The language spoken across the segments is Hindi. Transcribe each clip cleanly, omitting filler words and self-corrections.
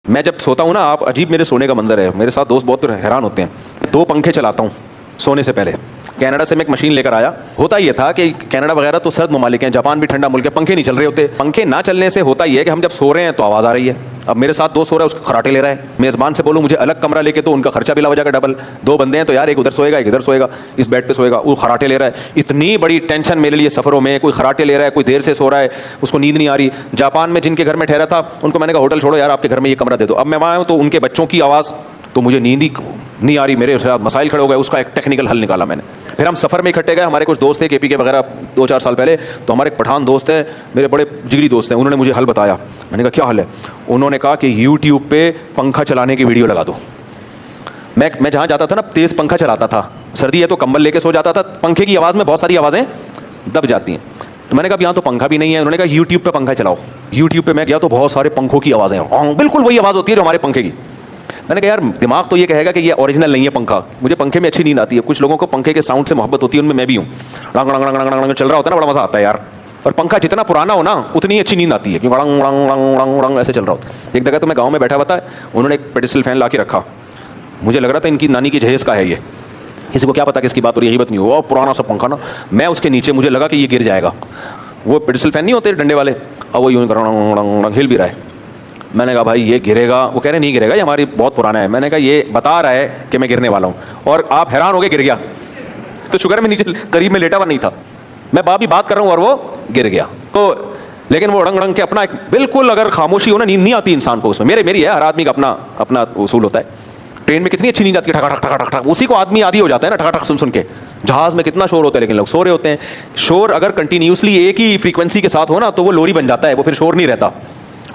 मैं जब सोता हूँ ना, आप अजीब मेरे सोने का मंजर है, मेरे साथ दोस्त बहुत हैरान होते हैं। 2 पंखे चलाता हूँ सोने से पहले। कनाडा से मैं एक मशीन लेकर आया। होता ये था कि कनाडा वगैरह तो सर्द ममालिक हैं, जापान भी ठंडा मुल्क है, पंखे नहीं चल रहे होते। पंखे ना चलने से होता ये है कि हम जब सो रहे हैं तो आवाज़ आ रही है। अब मेरे साथ दोस्त सो रहा है, उसको खराटे ले रहा है। मेज़बान से बोलूँ मुझे अलग कमरा लेके, तो उनका खर्चा भी ला जाएगा डबल। 2 बंदे हैं तो यार एक उधर सोएगा एक इधर सोएगा, इस बेड पे सोएगा, वो खराटे ले रहा है। इतनी बड़ी टेंशन मेरे लिए सफ़रों में। कोई खराटे ले रहा है, कोई देर से सो रहा है, उसको नींद नहीं आ रही। जापान में जिनके घर में ठहरा था उनको मैंने कहा होटल छोड़ो यार, आपके घर में ये कमरा दे दो। अब मैं वहाँ आऊँ तो उनके बच्चों की आवाज़, तो मुझे नींद ही नहीं आ रही। मेरे साथ मसाइल खड़े हो गए। उसका एक टेक्निकल हल निकाला मैंने। फिर हम सफ़र में इकट्ठे गए। हमारे कुछ दोस्त थे केपी के वगैरह 2-4 साल पहले। तो हमारे एक पठान दोस्त है, मेरे बड़े जिगरी दोस्त हैं, उन्होंने मुझे हल बताया। मैंने कहा क्या हल है? उन्होंने कहा कि यूट्यूब पे पंखा चलाने की वीडियो लगा दो। मैं जहाँ जाता था ना, तेज़ पंखा चलाता था। सर्दी है तो कंबल लेके सो जाता था। पंखे की आवाज़ में बहुत सारी आवाज़ें दब जाती हैं। तो मैंने कहा यहाँ तो पंखा भी नहीं है। उन्होंने कहा यूट्यूब पे पंखा चलाओ। यूट्यूब पे मैं गया तो बहुत सारे पंखों की आवाज़ें, हाँ बिल्कुल वही आवाज़ होती है जो हमारे पंखे की। मैंने कहा यार दिमाग तो ये कहेगा कि ये ओरिजिनल नहीं है पंखा। मुझे पंखे में अच्छी नींद आती है। कुछ लोगों को पंखे के साउंड से मोहब्बत होती है, उनमें मैं भी हूँ। रंग रंग रंग रंग रंग चल रहा होता है ना, बड़ा मज़ा आता है यार। और पंखा जितना पुराना हो ना उतनी अच्छी नींद आती है, क्योंकि रंग रंग रंग रंग रंग ऐसे चल रहा होता है। एक जगह तो मैं गाँव में बैठा हुआ था, उन्होंने एक पेडिसल फैन ला के रखा। मुझे लग रहा था इनकी नानी की जहेज़ का है ये। किसी को क्या पता किसकी बात हो रही है, गिबत नहीं हुआ। पुराना सा पंखा ना, मैं उसके नीचे, मुझे लगा कि ये गिर जाएगा। वो पेडिसल फैन नहीं होते डंडे वाले, अब वो यूँ रंग रंग रंग हिल भी रहा है। मैंने कहा भाई ये गिरेगा। वो कह रहे नहीं गिरेगा, ये हमारी बहुत पुराना है। मैंने कहा ये बता रहा है कि मैं गिरने वाला हूँ, और आप हैरान हो गए गिर गया। तो शुक्र है मैं नीचे करीब में लेटा हुआ नहीं था। मैं बात कर रहा हूँ और वो गिर गया। तो लेकिन वो रंग रंग के अपना बिल्कुल, अगर खामोशी हो ना, नींद नहीं आती इंसान को उसमें। मेरी है, हर आदमी का अपना उसूल होता है। ट्रेन में कितनी अच्छी नींद आती है, ठक ठक ठक ठक, उसी को आदमी आदी हो जाता है ना, ठक ठक सुन के। जहाज़ में कितना शोर होता है लेकिन लोग सो रहे होते हैं। शोर अगर कंटिन्यूसली एक ही फ्रीक्वेंसी के साथ हो ना तो वो लोरी बन जाता है, वो फिर शोर नहीं रहता।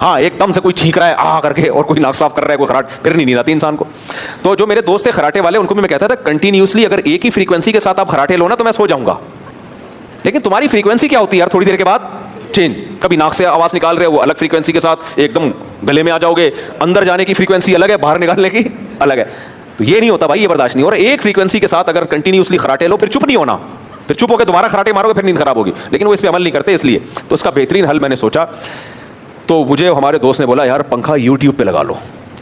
हाँ एकदम से कोई छींक रहा है आ करके, और कोई नाक साफ कर रहा है, कोई खराट, फिर नहीं नींद आती इंसान को। तो जो मेरे दोस्त थे खराटे वाले, उनको भी मैं कहता था कंटिन्यूसली अगर एक ही फ्रीक्वेंसी के साथ आप खराटे लो ना तो मैं सो जाऊंगा। लेकिन तुम्हारी फ्रीक्वेंसी क्या होती है यार, थोड़ी देर के बाद चेंज। कभी नाक से आवाज़ निकाल रहे हो, वो अलग फ्रीक्वेंसी के साथ एकदम गले में आ जाओगे। अंदर जाने की फ्रीक्वेंसी अलग है, बाहर निकालने की अलग है। तो ये नहीं होता भाई, ये बर्दाश्त नहीं हो रहा। एक फ्रीक्वेंसी के साथ अगर कंटिन्यूसली खराटे लो, फिर चुप नहीं होना, फिर चुप होकर दोबारा खराटे मारोगे, फिर नींद खराब होगी। लेकिन वो इस पर अमल नहीं करते, इसलिए तो उसका बेहतरीन हल मैंने सोचा। तो मुझे हमारे दोस्त ने बोला यार पंखा यूट्यूब पे लगा लो।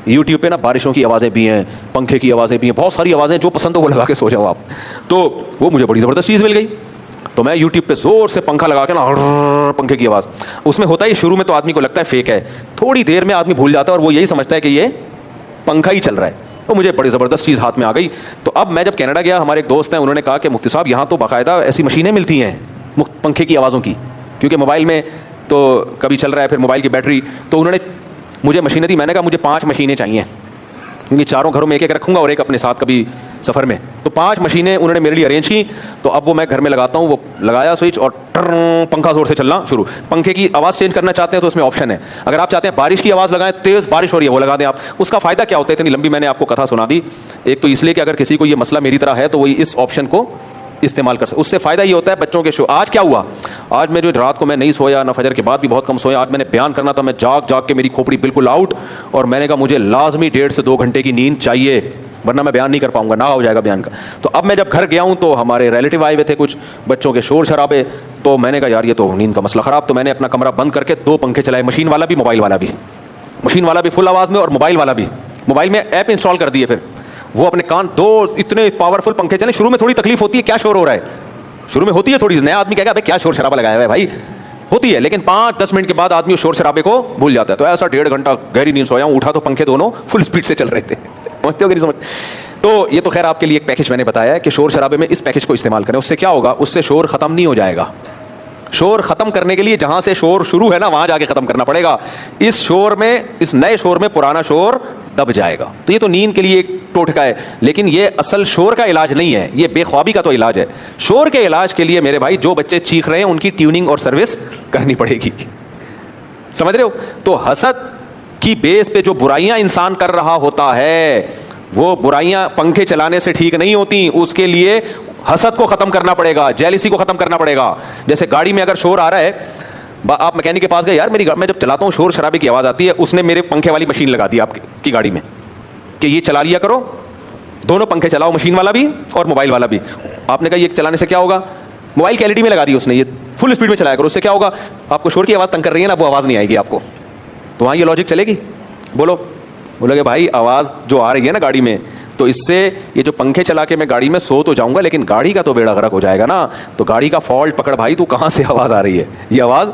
यूट्यूब पे ना बारिशों की आवाज़ें भी हैं, पंखे की आवाज़ें भी हैं, बहुत सारी आवाज़ें, जो पसंद हो वो लगा के सो जाओ आप। तो वो मुझे बड़ी ज़बरदस्त चीज़ मिल गई। तो मैं यूट्यूब पे ज़ोर से पंखा लगा के ना, पंखे की आवाज़। उसमें होता है शुरू में तो आदमी को लगता है फेक है, थोड़ी देर में आदमी भूल जाता है और वो यही समझता है कि ये पंखा ही चल रहा है। तो मुझे बड़ी ज़बरदस्त चीज़ हाथ में आ गई। तो अब मैं जब कनाडा गया, हमारे एक दोस्त हैं, उन्होंने कहा कि मुफ्ती साहब यहाँ तो बाकायदा ऐसी मशीनें मिलती हैं पंखे की आवाज़ों की, क्योंकि मोबाइल में तो कभी चल रहा है, फिर मोबाइल की बैटरी। तो उन्होंने मुझे मशीनें दी। मैंने कहा मुझे 5 मशीनें चाहिए, क्योंकि चारों घरों में एक एक रखूँगा और एक अपने साथ कभी सफ़र में। तो 5 मशीनें उन्होंने मेरे लिए अरेंज की। तो अब वो मैं घर में लगाता हूँ, वो लगाया स्विच और पंखा ज़ोर से चलना शुरू। पंखे की आवाज़ चेंज करना चाहते हैं तो उसमें ऑप्शन है। अगर आप चाहते हैं बारिश की आवाज़ लगाएं, तेज़ बारिश हो रही है, वो लगा दें आप। उसका फ़ायदा क्या होता है, इतनी लंबी मैंने आपको कथा सुना दी। एक तो इसलिए कि अगर किसी को ये मसला मेरी तरह है तो वही इस ऑप्शन को इस्तेमाल कर सकते। उससे फ़ायदा ये होता है बच्चों के शो। आज क्या हुआ, आज मैं जो रात को मैं नहीं सोया, ना फजर के बाद भी बहुत कम सोया। आज मैंने बयान करना था, मैं जाग के मेरी खोपड़ी बिल्कुल आउट, और मैंने कहा मुझे लाजमी 1.5 से 2 घंटे की नींद चाहिए, वरना मैं बयान नहीं कर पाऊंगा, ना हो जाएगा बयान का। तो अब मैं जब घर गया हूँ तो हमारे रिलेटिव आए हुए थे, कुछ बच्चों के शोर शराबे। तो मैंने कहा यार ये तो नींद का मसला ख़राब। तो मैंने अपना कमरा बंद करके 2 पंखे चलाए, मशीन वाला भी मोबाइल वाला भी। मशीन वाला भी फुल आवाज़ में और मोबाइल वाला भी। मोबाइल में ऐप इंस्टॉल कर दिए, फिर वो अपने कान 2 इतने पावरफुल पंखे चले। शुरू में थोड़ी तकलीफ होती है, क्या शोर हो रहा है, शुरू में होती है थोड़ी। नया आदमी कहेगा भाई क्या शोर शराबा लगाया हुआ है भाई, होती है। लेकिन 5-10 मिनट के बाद आदमी शोर शराबे को भूल जाता है। तो ऐसा 1.5 घंटा गहरी नींद सोया हूँ, उठा तो पंखे दोनों फुल स्पीड से चल रहे थे। समझते हो कि नहीं समझ? तो ये तो खैर आपके लिए एक पैकेज मैंने बताया है कि शोर शराबे में इस पैकेज को इस्तेमाल करें। उससे क्या होगा, उससे शोर ख़त्म नहीं हो जाएगा। शोर ख़त्म करने के लिए जहाँ से शोर शुरू है ना, वहाँ जाके ख़त्म करना पड़ेगा। इस शोर में, इस नए शोर में पुराना शोर दब जाएगा। तो ये तो नींद के लिए एक टोटका है, लेकिन ये असल शोर का इलाज नहीं है, ये बेख्वाबी का तो इलाज है। शोर के इलाज के लिए मेरे भाई जो बच्चे चीख रहे हैं उनकी ट्यूनिंग और सर्विस करनी पड़ेगी। समझ रहे हो? तो हसद की बेस पे जो बुराइयां इंसान कर रहा होता है, वो बुराइयां पंखे चलाने से ठीक नहीं होती। उसके लिए हसद को ख़त्म करना पड़ेगा, जेलिसी को ख़त्म करना पड़ेगा। जैसे गाड़ी में अगर शोर आ रहा है, आप मैकेनिक के पास गए, यार मेरी मैं जब चलाता हूँ शोर शराबे की आवाज़ आती है, उसने मेरे पंखे वाली मशीन लगा दी आपकी गाड़ी में कि ये चला लिया करो, दोनों पंखे चलाओ, मशीन वाला भी और मोबाइल वाला भी। आपने कहा ये चलाने से क्या होगा, मोबाइल की एलईडी में लगा दी उसने, ये फुल स्पीड में चलाया करो, उससे क्या होगा, आपको शोर की आवाज़ तंग कर रही है ना, वो आवाज़ नहीं आएगी आपको। तो वहाँ ये लॉजिक चलेगी? बोलो, बोले कि भाई आवाज़ जो आ रही है ना गाड़ी में, तो इससे ये जो पंखे चला के मैं गाड़ी में सो तो जाऊंगा, लेकिन गाड़ी का तो बेड़ा गर्क हो जाएगा ना। तो गाड़ी का फॉल्ट पकड़ भाई, तू कहाँ से आवाज़ आ रही है, ये आवाज़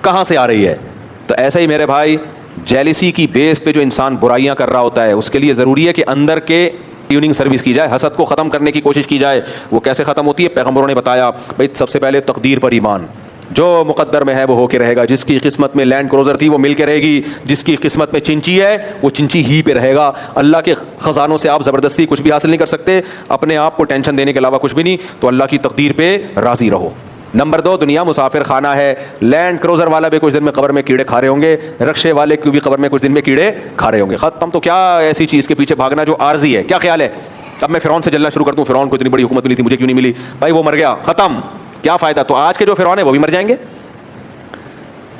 कहाँ से आ रही है। तो ऐसे ही मेरे भाई जेलिसी की बेस पे जो इंसान बुराइयां कर रहा होता है, उसके लिए ज़रूरी है कि अंदर के ट्यूनिंग सर्विस की जाए, हसद को ख़त्म करने की कोशिश की जाए। वो कैसे ख़त्म होती है, पैगंबरों ने बताया भाई, सबसे पहले तकदीर पर ईमान, जो मुकद्दर में है वो होके रहेगा। जिसकी किस्मत में लैंड क्रूज़र थी वो मिल के रहेगी, जिसकी किस्मत में चिंची है वो चिंची ही पे रहेगा। अल्लाह के ख़जानों से आप ज़बरदस्ती कुछ भी हासिल नहीं कर सकते, अपने आप को टेंशन देने के अलावा कुछ भी नहीं। तो अल्लाह की तकदीर पे राज़ी रहो। नंबर 2, दुनिया मुसाफिर खाना है। लैंड क्रूज़र वाला भी कुछ दिन में कब्र में कीड़े खा रहे होंगे, रक्शे वाले की भी कब्र में कुछ दिन में कीड़े खा रहे होंगे। ख़त्म। तो क्या ऐसी चीज़ के पीछे भागना जो आर्जी है, क्या ख्याल है अब मैं फ़िरौन से जलना शुरू कर दूँ, फ़िरौन को इतनी बड़ी हुकूमत मिली थी, मुझे क्यों नहीं मिली, भाई वो मर गया, ख़त्म, क्या फ़ायदा। तो आज के जो फ़िरौन है वो भी मर जाएंगे,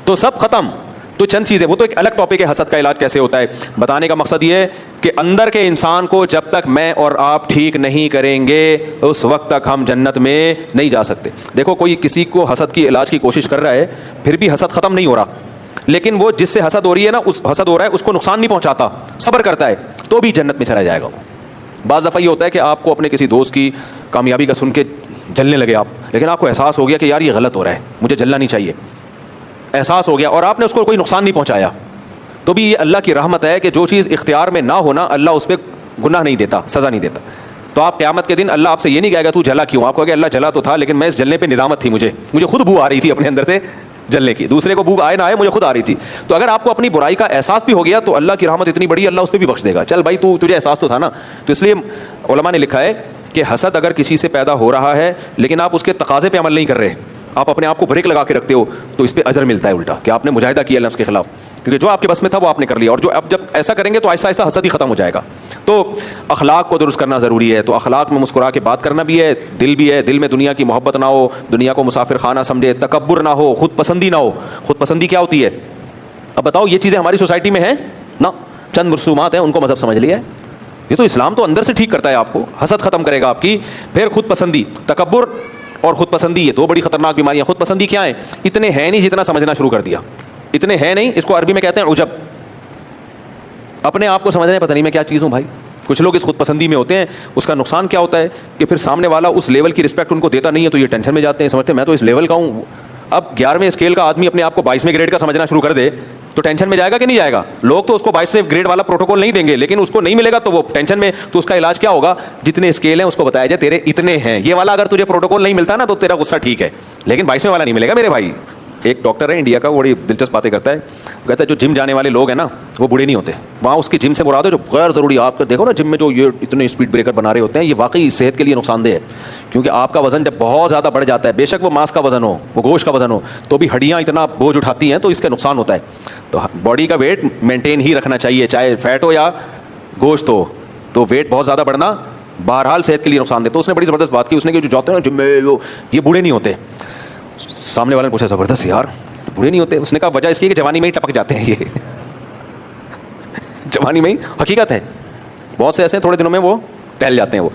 तो सब खत्म। तो चंद चीज़ें, वो तो एक अलग टॉपिक है, हसद का इलाज कैसे होता है। बताने का मकसद ये है कि अंदर के इंसान को जब तक मैं और आप ठीक नहीं करेंगे उस वक्त तक हम जन्नत में नहीं जा सकते। देखो, कोई किसी को हसद की इलाज की कोशिश कर रहा है, फिर भी हसद ख़त्म नहीं हो रहा, लेकिन वो जिससे हसद हो रही है ना, उस हसद हो रहा है उसको नुकसान नहीं पहुंचाता, सब्र करता है, तो भी जन्नत में चला जाएगा। बाज़ दफ़ा ये होता है कि आपको अपने किसी दोस्त की कामयाबी का सुन के जलने लगे आप, लेकिन आपको एहसास हो गया कि यार ये गलत हो रहा है, मुझे जलना नहीं चाहिए, एहसास हो गया, और आपने उसको कोई नुकसान नहीं पहुंचाया, तो भी ये अल्लाह की रहमत है कि जो चीज़ इख्तियार में ना होना, अल्लाह उस पर गुनाह नहीं देता, सज़ा नहीं देता। तो आप क़यामत के दिन अल्लाह आपसे ये नहीं कहेगा तू जला क्यों, आप कहोगे अल्लाह जला तो था, लेकिन मैं इस जलने पे निदामत थी, मुझे खुद बू आ रही थी अपने अंदर से जलने की, दूसरे को बू आए ना आए, मुझे खुद आ रही थी। तो अगर आपको अपनी बुराई का एहसास भी हो गया तो अल्लाह की रहमत इतनी बड़ी, अल्लाह उस पर भी बख्श देगा। चल भाई, तुझे एहसास तो था ना। तो इसलिए उलमा ने लिखा है कि हसद अगर किसी से पैदा हो रहा है लेकिन आप उसके तकाज़े पे अमल नहीं कर रहे, आप अपने आप को ब्रेक लगा के रखते हो, तो इस पर अजर मिलता है उल्टा, कि आपने मुजाहिदा किया उसके खिलाफ, क्योंकि जो आपके बस में था वो आपने कर लिया। और जो अब जब ऐसा करेंगे तो आहिस्ता आहिस्ता हसद ही ख़त्म हो जाएगा। तो अखलाक को दुरुस्त करना ज़रूरी है। तो अखलाक में मुस्कुरा के बात करना भी है, दिल भी है, दिल में दुनिया की मोहब्बत ना हो, दुनिया को मुसाफिर खाना समझे, तकब्बुर ना हो, खुद पसंदी ना हो। खुद पसंदी क्या होती है, अब बताओ, ये चीज़ें हमारी सोसाइटी में हैं ना, चंद रसूमात हैं, उनको मज़हब समझ लिया है। ये तो इस्लाम तो अंदर से ठीक करता है आपको, हसद ख़त्म करेगा आपकी। फिर खुद पसंदी, तकब्बुर और खुद पसंदी, ये दो बड़ी खतरनाक बीमारियां। खुद पसंदी क्या है, इतने हैं नहीं जितना समझना शुरू कर दिया, इतने हैं नहीं, इसको अरबी में कहते हैं उजब, अपने आप को समझने पता नहीं मैं क्या चीज़ हूँ भाई। कुछ लोग इस खुद पसंदी में होते हैं, उसका नुकसान क्या होता है कि फिर सामने वाला उस लेवल की रिस्पेक्ट उनको देता नहीं है, तो ये टेंशन में जाते हैं, समझते हैं मैं तो इस लेवल का हूँ। अब 11वें स्केल का आदमी अपने आप को 22वें ग्रेड का समझना शुरू कर दे तो टेंशन में जाएगा कि नहीं जाएगा। लोग तो उसको 22वें ग्रेड वाला प्रोटोकॉल नहीं देंगे, लेकिन उसको नहीं मिलेगा तो वो टेंशन में। तो उसका इलाज क्या होगा, जितने स्केल हैं उसको बताया जाए तेरे इतने हैं, ये वाला अगर तुझे प्रोटोकॉल नहीं मिलता ना तो तेरा गुस्सा ठीक है, लेकिन 22वें वाला नहीं मिलेगा मेरे भाई। एक डॉक्टर है इंडिया का, वो बड़ी दिलचस्प बातें करता है। वो कहता है जो जिम जाने वाले लोग हैं ना वो बूढ़े नहीं होते। वहाँ उसकी जिम से मुराद है जो गैर ज़रूरी, आप देखो ना जिम में जो ये इतने स्पीड ब्रेकर बना रहे होते हैं, ये वाकई सेहत के लिए नुकसानदेह है। क्योंकि आपका वज़न जब बहुत ज़्यादा बढ़ जाता है, बेशक वो मांस का वज़न हो, वो गोश्त का वज़न हो, तो भी हड्डियाँ इतना बोझ उठाती हैं तो इसका नुकसान होता है। तो बॉडी का वेट मेनटेन ही रखना चाहिए, चाहे फैट हो या गोश्त हो। तो वेट बहुत ज़्यादा बढ़ना बहरहाल सेहत के लिए नुकसान देता है। तो उसने बड़ी ज़बरदस्त बात की, उसने कि जो जाते हैं जिम में वो ये बूढ़े नहीं होते। सामने वाले ने पूछा ज़बरदस्त यार, तो बूढ़े नहीं होते? उसने कहा वजह इसकी कि जवानी में ही टपक जाते हैं ये जवानी में ही, हकीकत है, बहुत से ऐसे थोड़े दिनों में वो टहल जाते हैं वो।